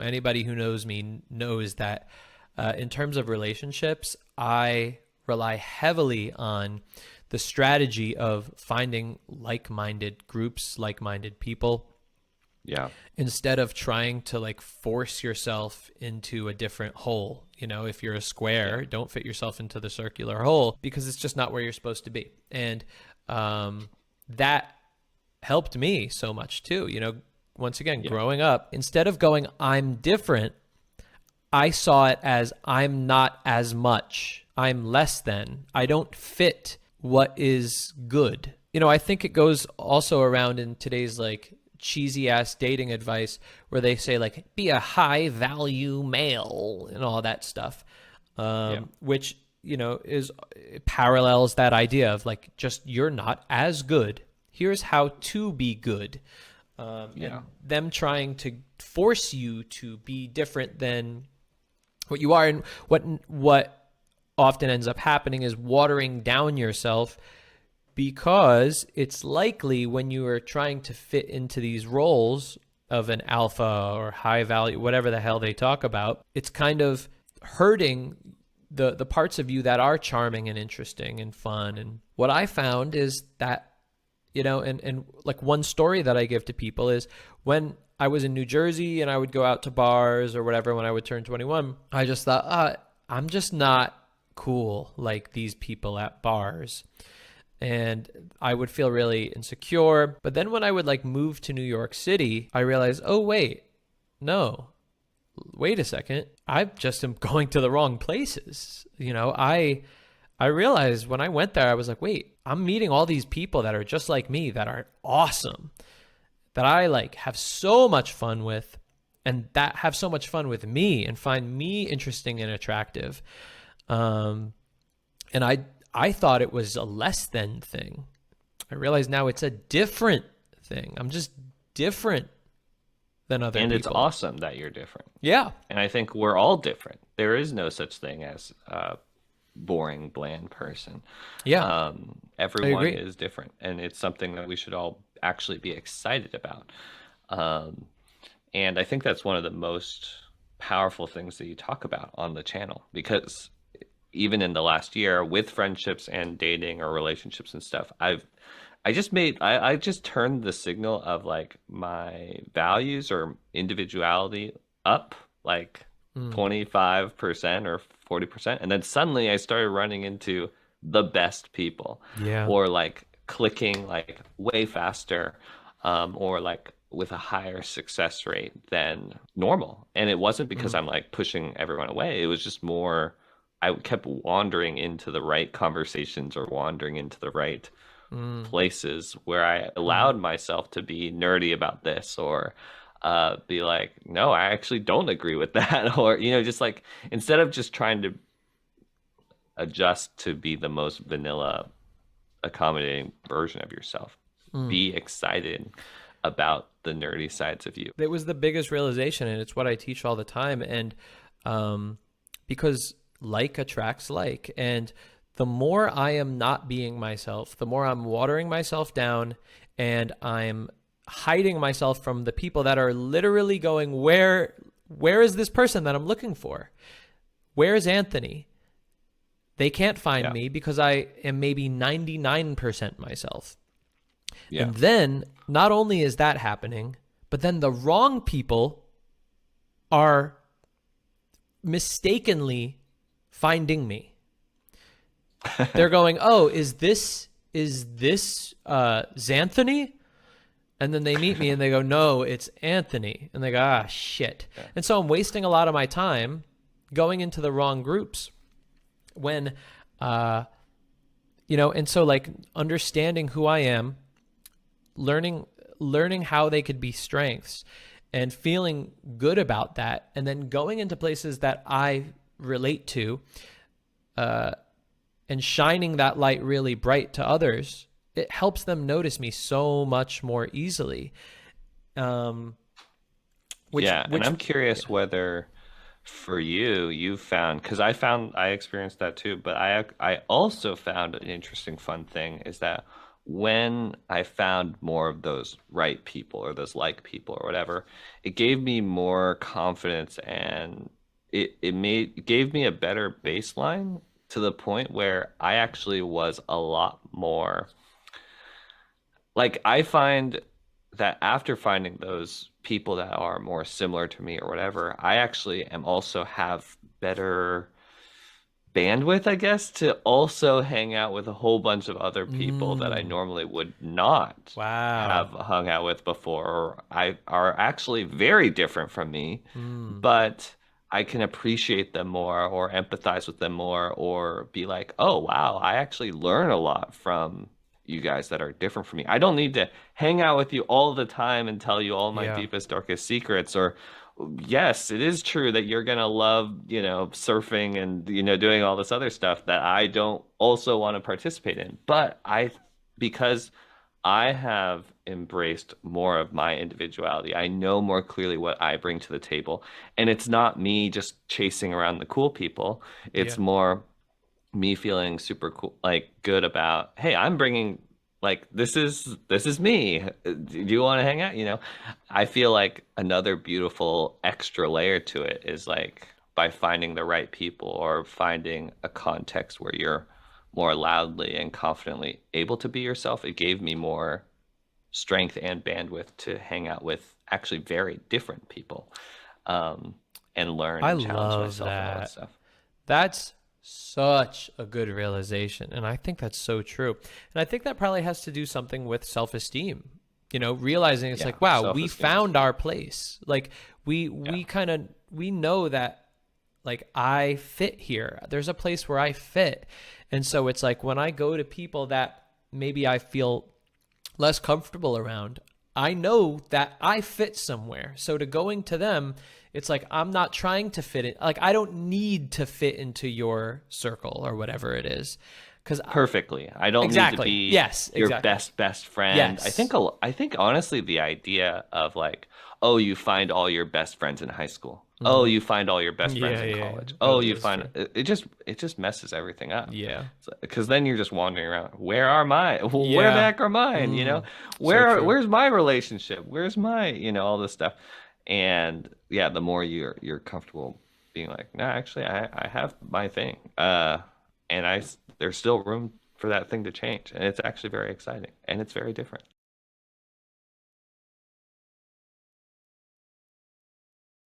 Anybody who knows me knows that in terms of relationships, I rely heavily on the strategy of finding like-minded groups, like-minded people, Yeah. instead of trying to like force yourself into a different hole. If you're a Yeah. square, don't fit yourself into the circular hole because it's just not where you're supposed to be. And that helped me so much too. Once again, Yeah. growing up, instead of going, I'm different, I saw it as I'm not as much. I'm less than. I don't fit what is good. I think it goes also around in today's like cheesy ass dating advice where they say like be a high value male and all that stuff, Yeah. which is parallels that idea of like just you're not as good. Here's how to be good, Yeah. and them trying to force you to be different than what you are. And what often ends up happening is watering down yourself, because it's likely when you are trying to fit into these roles of an alpha or high value, whatever the hell they talk about, it's kind of hurting the parts of you that are charming and interesting and fun. And what I found is that, and like one story that I give to people is when I was in New Jersey and I would go out to bars or whatever when I would turn 21, I just thought, I'm just not cool like these people at bars. And I would feel really insecure. But then when I would like move to New York City, I realized, oh, no, wait a second. I just am going to the wrong places. I realized when I went there, I was like, wait, I'm meeting all these people that are just like me, that are awesome, that I like have so much fun with, and that have so much fun with me and find me interesting and attractive. And I thought it was a less than thing. I realize now it's a different thing. I'm just different than other And it's people. awesome that you're different. Yeah. And I think we're all different. There is no such thing as a boring, bland person. Yeah. I Everyone agree. is different, and it's something that we should all actually be excited about. Um, and I think that's one of the most powerful things that you talk about on the channel, because even in the last year with friendships and dating or relationships and stuff, I just turned the signal of like my values or individuality up like Mm. 25% or 40%. And then suddenly I started running into the best people, Yeah. or like clicking like way faster, or like with a higher success rate than normal. And it wasn't because Mm. I'm like pushing everyone away. It was just more, I kept wandering into the right conversations or wandering into the right Mm. places where I Mm. allowed myself to be nerdy about this, or be like, no, I actually don't agree with that. Or, just like instead of just trying to adjust to be the most vanilla, accommodating version of yourself, Mm. be excited about the nerdy sides of you. It was the biggest realization, and it's what I teach all the time. And um, because like attracts like, and the more I am not being myself, the more I'm watering myself down, and I'm hiding myself from the people that are literally going, where is this person that I'm looking for? Where is Anthony? They can't find Yeah. me because I am maybe 99% myself. Yeah. And then not only is that happening, but then the wrong people are mistakenly finding me. They're going, "Oh, is this Xanthony?" And then they meet me and they go, "No, it's Anthony." And they go, "Ah, shit." Yeah. And so I'm wasting a lot of my time going into the wrong groups when uh and so like understanding who I am, learning how they could be strengths, and feeling good about that, and then going into places that I relate to, uh, and shining that light really bright to others, it helps them notice me so much more easily. Um, which Yeah. And which I'm curious whether for you found, because I experienced that too, but I also found an interesting fun thing is that when I found more of those right people or those like people or whatever, it gave me more confidence, and it gave me a better baseline to the point where I actually was a lot more like I find that after finding those people that are more similar to me or whatever, I actually am also have better bandwidth, I guess, to also hang out with a whole bunch of other people that I Mm, normally would not have wow. hung out with before, or I are actually very different from me, Mm, but I can appreciate them more or empathize with them more or be like, oh wow, I actually learn a lot from you guys that are different from me. I don't need to hang out with you all the time and tell you all my yeah. deepest, darkest secrets, or yes, it is true that you're gonna love, surfing and, doing all this other stuff that I don't also want to participate in. But because I have embraced more of my individuality, I know more clearly what I bring to the table. And it's not me just chasing around the cool people. Yeah. It's more me feeling super cool, like good about, hey, I'm bringing like this is me. Do you want to hang out? I feel like another beautiful extra layer to it is like by finding the right people or finding a context where you're more loudly and confidently able to be yourself. It gave me more strength and bandwidth to hang out with actually very different people, um, and learn I and challenge love myself and all that that. stuff. That's such a good realization. And I think that's so true. And I think that probably has to do something with self esteem. Realizing it's Yeah, like, wow, we self-esteem is found our huge. place. Like we Yeah. we kind of we know that like I fit here. There's a place where I fit. And so it's like when I go to people that maybe I feel less comfortable around, I know that I fit somewhere. So to going to them, it's like I'm not trying to fit in. Like I don't need to fit into your circle or whatever it is. Cuz Perfectly. I don't need to exactly. be Yes, your exactly. best friend. Yes. I think honestly the idea of like, oh, you find all your best friends in high school. Oh, Mhm. you find all your best friends Yeah, in yeah, yeah. college. That Oh, you is find true. it just messes everything up. Yeah. Because then you're just wandering around. Where are my? Where the Yeah. heck are mine? Mm. So true. Where's my relationship? Where's my, all this stuff. And yeah, the more you're comfortable being like, no, actually I have my thing. And there's still room for that thing to change, and it's actually very exciting and it's very different.